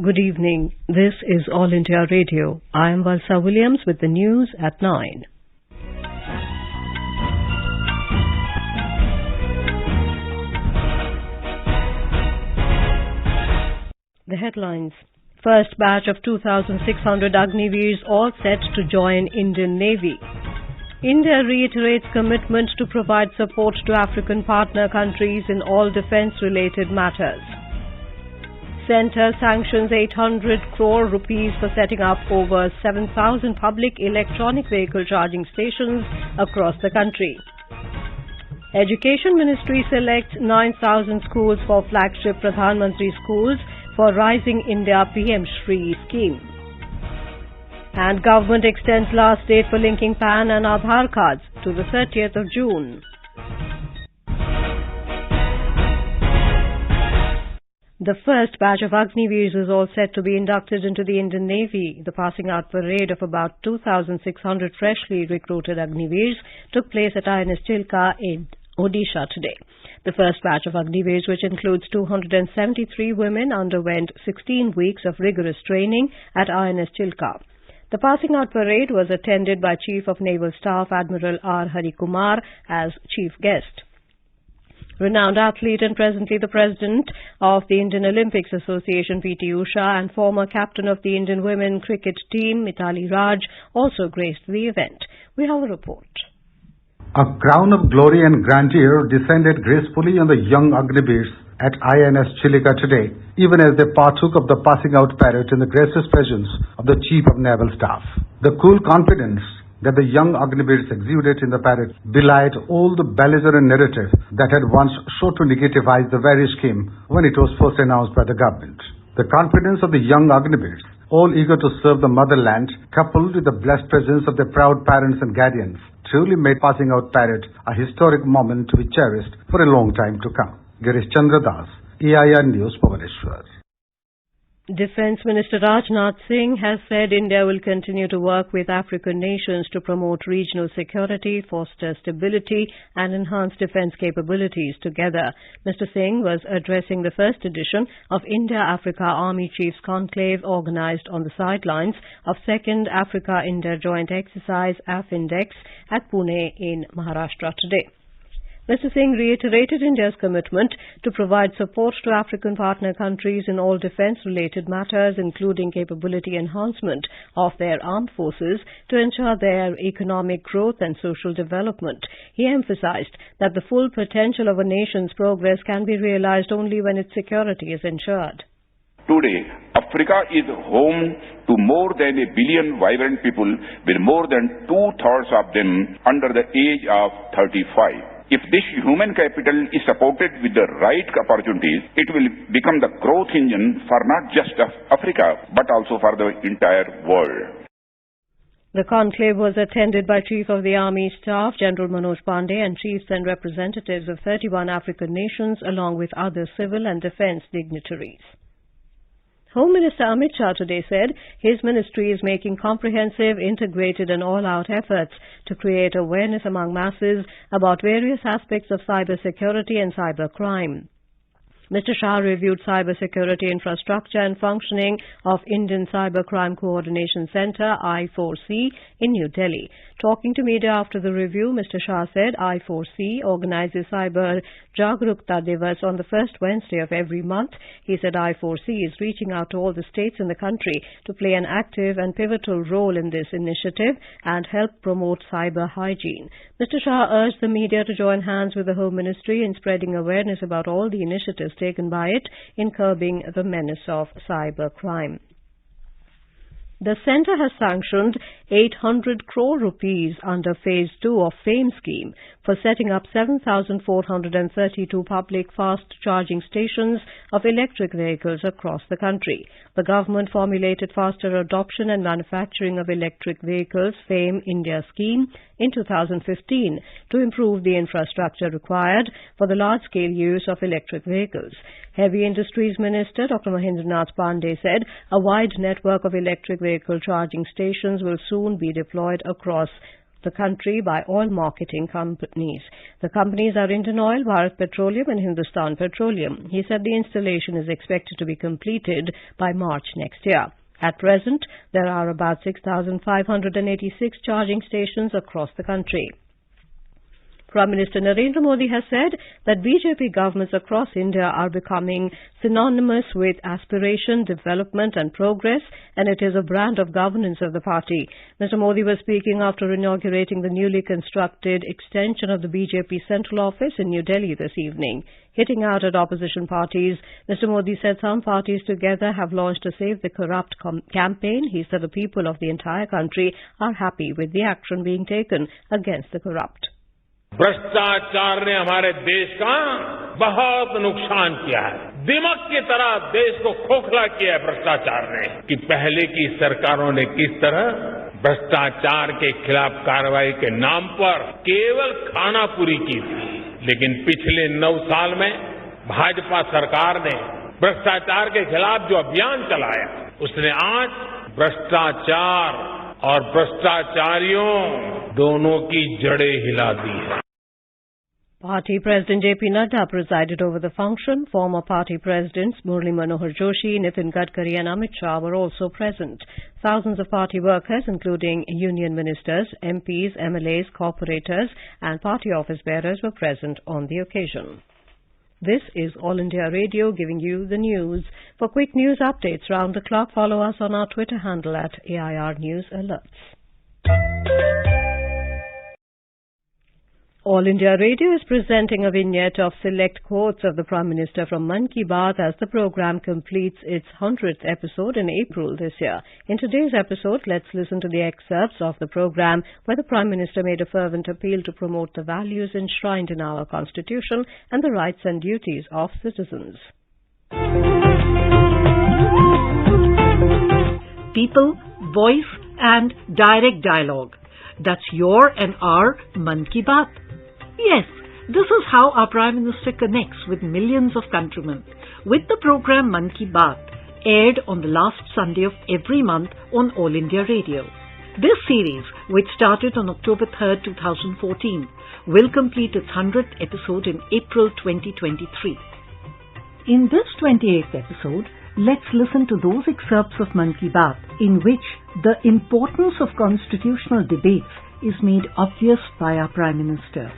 Good evening. This is All India Radio. I am Valsa Williams with the news at 9. The headlines. First batch of 2,600 Agniveers all set to join Indian Navy. India reiterates commitment to provide support to African partner countries in all defence-related matters. Centre sanctions 800 crore rupees for setting up over 7,000 public electronic vehicle charging stations across the country. Education Ministry selects 9,000 schools for flagship Pradhan Mantri Schools for Rising India SHRI scheme. And government extends last date for linking PAN and Aadhaar cards to the 30th of June. The first batch of Agniveers is all set to be inducted into the Indian Navy. The passing out parade of about 2,600 freshly recruited Agniveers took place at INS Chilka in Odisha today. The first batch of Agniveers, which includes 273 women, underwent 16 weeks of rigorous training at INS Chilka. The passing out parade was attended by Chief of Naval Staff Admiral R. Hari Kumar as chief guest. Renowned athlete and presently the president of the Indian Olympics Association PT Usha and former captain of the Indian women cricket team Mithali Raj also graced the event. We have a report. A crown of glory and grandeur descended gracefully on the young Agniveers at INS Chilka today, even as they partook of the passing out parade in the gracious presence of the Chief of Naval Staff. The cool confidence that the young Agniveers exuded in the parade belied all the belligerent narrative that had once sought to negativize the very scheme when it was first announced by the government. The confidence of the young Agniveers, all eager to serve the motherland, coupled with the blessed presence of their proud parents and guardians, truly made passing out parade a historic moment to be cherished for a long time to come. Girish Chandra Das, EIR News, Bhubaneswar. Defence Minister Rajnath Singh has said India will continue to work with African nations to promote regional security, foster stability and enhance defence capabilities together. Mr. Singh was addressing the first edition of India-Africa Army Chiefs Conclave organised on the sidelines of 2nd Africa-India Joint Exercise AFINDEX at Pune in Maharashtra today. Mr. Singh reiterated India's commitment to provide support to African partner countries in all defence-related matters, including capability enhancement of their armed forces to ensure their economic growth and social development. He emphasised that the full potential of a nation's progress can be realised only when its security is ensured. Today, Africa is home to more than a billion vibrant people, with more than two-thirds of them under the age of 35. If this human capital is supported with the right opportunities, it will become the growth engine for not just Africa, but also for the entire world. The conclave was attended by Chief of the Army Staff, General Manoj Pandey, and chiefs and representatives of 31 African nations, along with other civil and defence dignitaries. Home Minister Amit Shah today said his ministry is making comprehensive, integrated and all-out efforts to create awareness among masses about various aspects of cyber security and cyber crime. Mr. Shah reviewed cyber security infrastructure and functioning of Indian Cybercrime Coordination Centre I4C in New Delhi. Talking to media after the review, Mr. Shah said I4C organises Cyber Jagrukta Divas on the first Wednesday of every month. He said I4C is reaching out to all the states in the country to play an active and pivotal role in this initiative and help promote cyber hygiene. Mr. Shah urged the media to join hands with the Home Ministry in spreading awareness about all the initiatives taken by it in curbing the menace of cyber crime. The centre has sanctioned 800 crore rupees under Phase 2 of FAME scheme for setting up 7,432 public fast charging stations of electric vehicles across the country. The government formulated faster adoption and manufacturing of electric vehicles FAME India scheme in 2015 to improve the infrastructure required for the large-scale use of electric vehicles. Heavy Industries Minister Dr. Mahendranath Pandey said a wide network of electric vehicle charging stations will soon be deployed across the country by oil marketing companies. The companies are Indian Oil, Bharat Petroleum and Hindustan Petroleum. He said the installation is expected to be completed by March next year. At present, there are about 6,586 charging stations across the country. Prime Minister Narendra Modi has said that BJP governments across India are becoming synonymous with aspiration, development and progress, and it is a brand of governance of the party. Mr. Modi was speaking after inaugurating the newly constructed extension of the BJP Central Office in New Delhi this evening. Hitting out at opposition parties, Mr. Modi said some parties together have launched a Save the Corrupt campaign. He said the people of the entire country are happy with the action being taken against the corrupt. भ्रष्टाचार ने हमारे देश का बहुत नुकसान किया है। दिमक की तरह देश को खोखला किया है भ्रष्टाचार ने, कि पहले की सरकारों ने किस तरह भ्रष्टाचार के खिलाफ कार्रवाई के नाम पर केवल खानापुरी की थी। लेकिन पिछले 9 साल में भाजपा सरकार ने भ्रष्टाचार के खिलाफ जो अभियान चलाया, उसने आज भ्रष्टाचार और भ्रष्टाचारियों दोनों की जड़ें हिला दी है। Party President J.P. Nadda presided over the function. Former party presidents Murli Manohar Joshi, Nitin Gadkari and Amit Shah were also present. Thousands of party workers, including union ministers, MPs, MLAs, corporators and party office bearers were present on the occasion. This is All India Radio giving you the news. For quick news updates round the clock, follow us on our Twitter handle at AIR News Alerts. All India Radio is presenting a vignette of select quotes of the Prime Minister from Mann Ki Baat as the program completes its 100th episode in April this year. In today's episode, let's listen to the excerpts of the program where the Prime Minister made a fervent appeal to promote the values enshrined in our Constitution and the rights and duties of citizens. People, voice and direct dialogue. That's your and our Mann Ki Baat. Yes, this is how our Prime Minister connects with millions of countrymen. With the program Mann Ki Baat, aired on the last Sunday of every month on All India Radio. This series, which started on October 3rd, 2014, will complete its 100th episode in April 2023. In this 28th episode, let's listen to those excerpts of Mann Ki Baat in which the importance of constitutional debates is made obvious by our Prime Minister.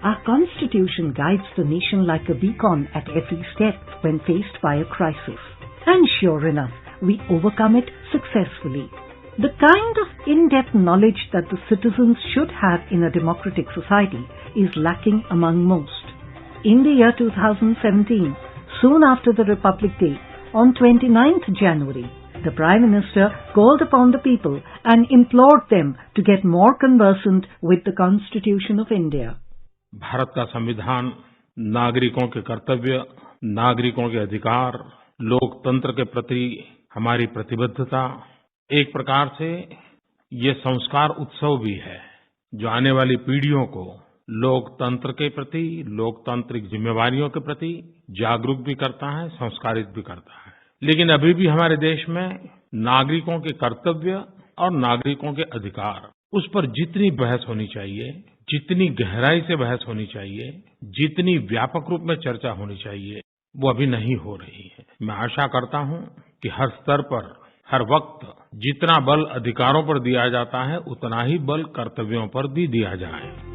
Our Constitution guides the nation like a beacon at every step when faced by a crisis. And sure enough, we overcome it successfully. The kind of in-depth knowledge that the citizens should have in a democratic society is lacking among most. In the year 2017, soon after the Republic Day, on 29th January, the Prime Minister called upon the people and implored them to get more conversant with the Constitution of India. Bharat का संविधान नागरिकों के कर्तव्य, नागरिकों के अधिकार, लोकतंत्र के प्रति हमारी प्रतिबद्धता, एक प्रकार से ये संस्कार उत्सव भी है जो आने वाली पीढ़ियों को लोकतंत्र के प्रति, लोकतांत्रिक जिम्मेवारियों के प्रति जागरूक भी करता है, संस्कारित भी करता है। लेकिन अभी भी हमारे देश में नागरिकों के कर्तव्य और नागरिकों के अधिकार, उस पर जितनी बहस होनी चाहिए, जितनी गहराई से बहस होनी चाहिए, जितनी व्यापक रूप में चर्चा होनी चाहिए, वो अभी नहीं हो रही है। मैं आशा करता हूं कि हर स्तर पर, हर वक्त जितना बल अधिकारों पर दिया जाता है, उतना ही बल कर्तव्यों पर भी दिया जाए।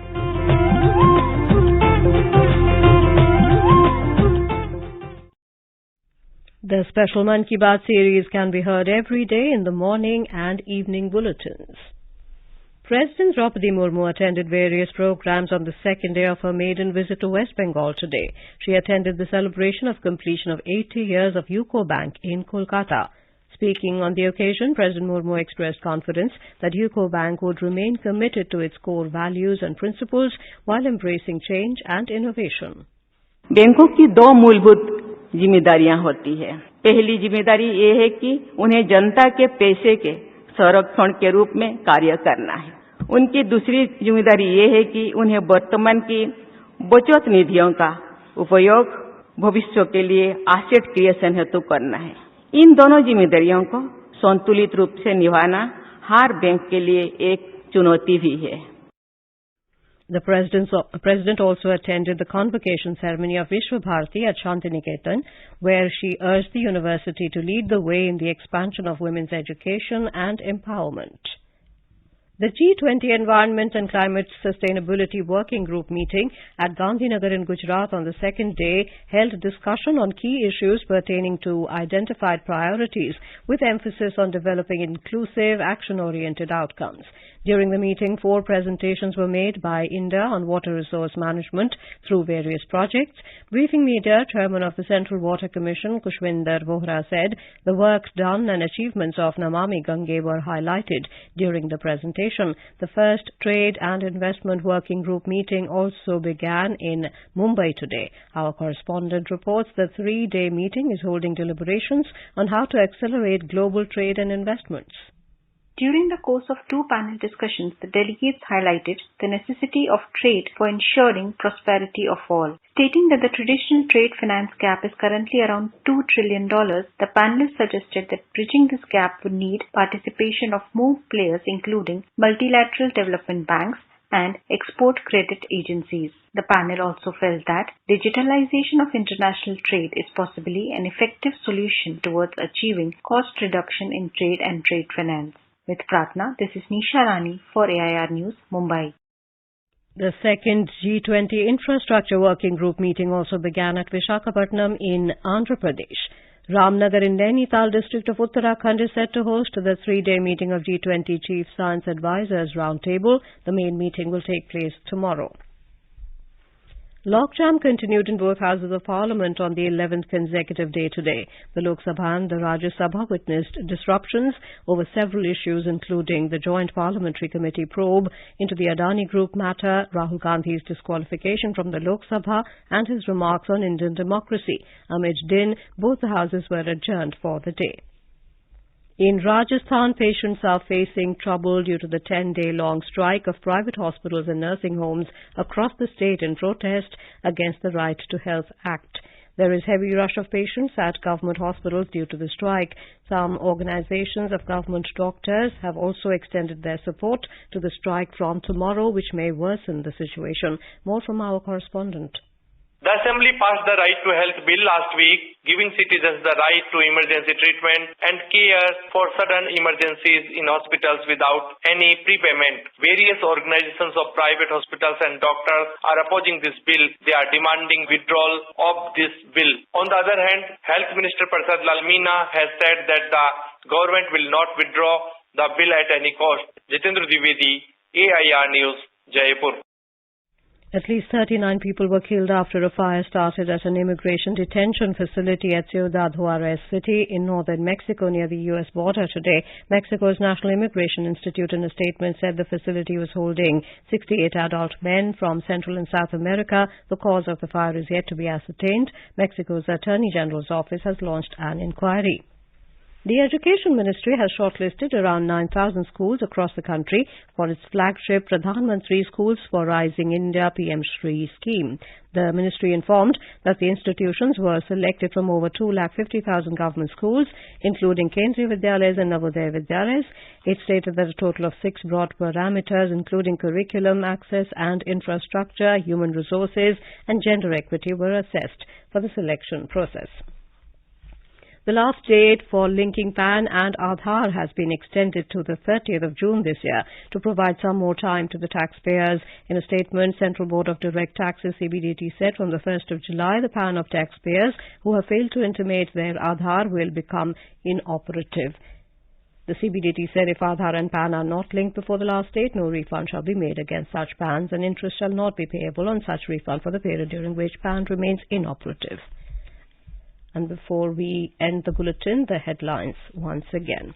The special Mann Ki Baat series can be heard every day in the morning and evening bulletins. President Draupadi Murmu attended various programs on the second day of her maiden visit to West Bengal today. She attended the celebration of completion of 80 years of UCO Bank in Kolkata. Speaking on the occasion, President Murmu expressed confidence that UCO Bank would remain committed to its core values and principles while embracing change and innovation. बैंकों की 2 मूलभूत जिम्मेदारियां होती है। पहली जिम्मेदारी ये है कि उन्हें जनता के पैसे के संरक्षण के रूप में कार्य करना है। उनकी दूसरी जिम्मेदारी ये है कि उन्हें वर्तमान की बचत निधियों का उपयोग भविष्य के लिए एसेट क्रिएशन हेतु करना है। इन दोनों जिम्मेदारियों को संतुलित रूप से निभाना हर बैंक के लिए एक चुनौती भी है। The President also attended the convocation ceremony of Vishwa Bharati at Shantiniketan, where she urged the university to lead the way in the expansion of women's education and empowerment. The G20 Environment and Climate Sustainability Working Group meeting at Gandhinagar in Gujarat on the second day held discussion on key issues pertaining to identified priorities with emphasis on developing inclusive, action-oriented outcomes. During the meeting, 4 presentations were made by India on water resource management through various projects. Briefing media, Chairman of the Central Water Commission, Kushwinder Vohra, said the work done and achievements of Namami Gange were highlighted during the presentation. The first Trade and Investment Working Group meeting also began in Mumbai today. Our correspondent reports the 3-day meeting is holding deliberations on how to accelerate global trade and investments. During the course of 2 panel discussions, the delegates highlighted the necessity of trade for ensuring prosperity of all. Stating that the traditional trade finance gap is currently around $2 trillion, the panelists suggested that bridging this gap would need participation of more players, including multilateral development banks and export credit agencies. The panel also felt that digitalization of international trade is possibly an effective solution towards achieving cost reduction in trade and trade finance. With Pratna, this is Nisha Rani for AIR News, Mumbai. The second G20 Infrastructure Working Group meeting also began at Visakhapatnam in Andhra Pradesh. Ramnagar in Nainital district of Uttarakhand is set to host the 3-day meeting of G20 Chief Science Advisors Roundtable. The main meeting will take place tomorrow. Logjam continued in both houses of parliament on the 11th consecutive day today. The Lok Sabha and the Rajya Sabha witnessed disruptions over several issues, including the Joint Parliamentary Committee probe into the Adani Group matter, Rahul Gandhi's disqualification from the Lok Sabha, and his remarks on Indian democracy. Amid din, both the houses were adjourned for the day. In Rajasthan, patients are facing trouble due to the 10-day-long strike of private hospitals and nursing homes across the state in protest against the Right to Health Act. There is heavy rush of patients at government hospitals due to the strike. Some organizations of government doctors have also extended their support to the strike from tomorrow, which may worsen the situation. More from our correspondent. The Assembly passed the Right to Health Bill last week, giving citizens the right to emergency treatment and care for sudden emergencies in hospitals without any prepayment. Various organizations of private hospitals and doctors are opposing this bill. They are demanding withdrawal of this bill. On the other hand, Health Minister Prasad Lal Meena has said that the government will not withdraw the bill at any cost. Jitendra Dwivedi, AIR News, Jaipur. At least 39 people were killed after a fire started at an immigration detention facility at Ciudad Juarez City in northern Mexico near the U.S. border today. Mexico's National Immigration Institute in a statement said the facility was holding 68 adult men from Central and South America. The cause of the fire is yet to be ascertained. Mexico's Attorney General's office has launched an inquiry. The Education Ministry has shortlisted around 9,000 schools across the country for its flagship Pradhan Mantri Schools for Rising India SHRI scheme. The ministry informed that the institutions were selected from over 250,000 government schools, including Kendriya Vidyalayas and Navodaya Vidyalayas. It stated that a total of 6 broad parameters, including curriculum, access and infrastructure, human resources and gender equity, were assessed for the selection process. The last date for linking PAN and Aadhaar has been extended to the 30th of June this year to provide some more time to the taxpayers. In a statement, Central Board of Direct Taxes CBDT said from the 1st of July, the PAN of taxpayers who have failed to intimate their Aadhaar will become inoperative. The CBDT said if Aadhaar and PAN are not linked before the last date, no refund shall be made against such PANs and interest shall not be payable on such refund for the period during which PAN remains inoperative. And before we end the bulletin, the headlines once again.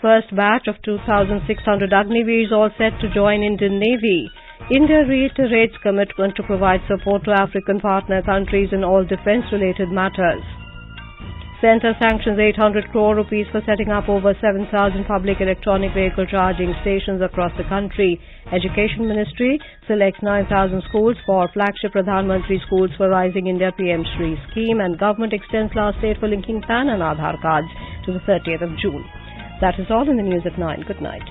First batch of 2,600 Agniveers all set to join Indian Navy. India reiterates commitment to provide support to African partner countries in all defence-related matters. Centre sanctions 800 crore rupees for setting up over 7,000 public electronic vehicle charging stations across the country. Education Ministry selects 9,000 schools for flagship Pradhan Mantri Schools for Rising India SHRI scheme, and government extends last date for linking PAN and Aadhaar cards to the 30th of June. That is all in the news at 9. Good night.